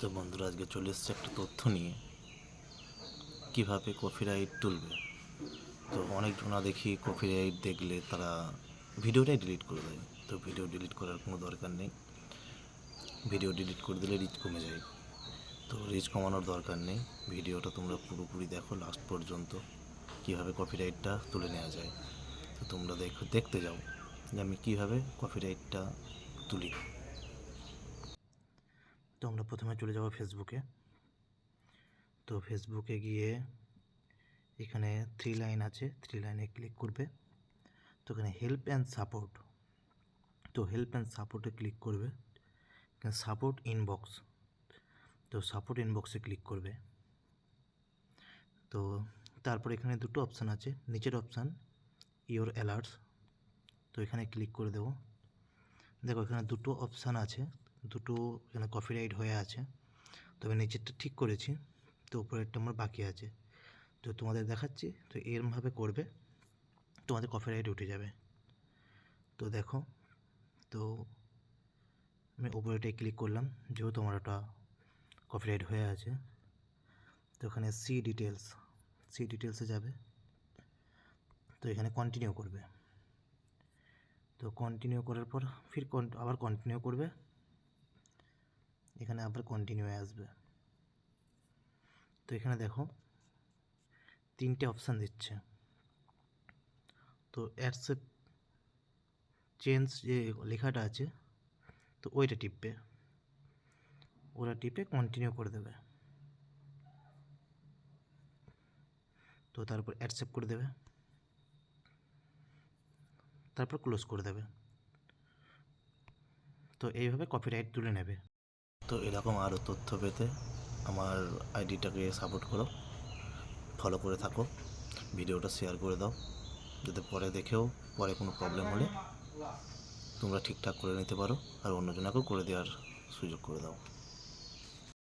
তো বন্ধুরা, আজকে চলে এসেছে একটা তথ্য নিয়ে, কীভাবে কপিরাইট তুলবে। তো অনেকজনা দেখি কপিরাইট দেখলে তারা ভিডিওটাই ডিলিট করে দেয়। তো ভিডিও ডিলিট করার কোনো দরকার নেই। ভিডিও ডিলিট করে দিলে রিচ কমে যায়। তো রিচ কমানোর দরকার নেই। ভিডিওটা তোমরা পুরোপুরি দেখো লাস্ট পর্যন্ত, কীভাবে কপিরাইটটা তুলে নেওয়া যায়। তো তোমরা দেখতে যাও যে আমি কীভাবে কপিরাইটটা তুলি। তো আমরা প্রথমে চলে যাব ফেসবুকে। তো ফেসবুকে গিয়ে এখানে 3 লাইন আছে, 3 লাইনে ক্লিক করবে। তো এখানে হেল্প অ্যান্ড সাপোর্ট, তো হেল্প অ্যান্ড সাপোর্টে ক্লিক করবে। এখানে সাপোর্ট ইনবক্স, তো সাপোর্ট ইনবক্সে ক্লিক করবে। তো তারপর এখানে দুটো অপশান আছে, নিচের অপশান ইওর অ্যালার্টস, তো এখানে ক্লিক করে দেবো। দেখো এখানে দুটো অপশান আছে, দুটো এখানে কপিরাইট হয়ে আছে। তবে নিচেরটা ঠিক করেছি, তো উপরেরটা আমার বাকি আছে। তো তোমাদের দেখাচ্ছি, তো এরমভাবে করবে, তোমাদের কপিরাইট উঠে যাবে। তো দেখো, তো আমি উপরেটাই ক্লিক করলাম, যেহেতু আমার ওটা কপিরাইট হয়ে আছে। তো এখানে সি ডিটেলসে যাবে। তো এখানে কন্টিনিউ করবে। তো কন্টিনিউ করার পর ফির আবার কন্টিনিউ করবে, এখানে আবার কন্টিনিউ আসবে। তো এখানে দেখো 3টে অপশান দিচ্ছে। তো অ্যাকসেপ্ট চেঞ্জ যে লেখাটা আছে, তো ওইটা টিপবে, ওরা টিপে কন্টিনিউ করে দেবে। তো তারপর অ্যাকসেপ্ট করে দেবে, তারপর ক্লোজ করে দেবে। তো এইভাবে কপিরাইট তুলে নেবে। তো এরকম আরও তথ্য পেতে আমার আইডিটাকে সাপোর্ট করো, ফলো করে থাকো, ভিডিওটা শেয়ার করে দাও, যাতে পরে দেখেও পরে কোনো প্রবলেম হলে তোমরা ঠিকঠাক করে নিতে পারো আর অন্যজনকেও করে দেওয়ার সুযোগ করে দাও।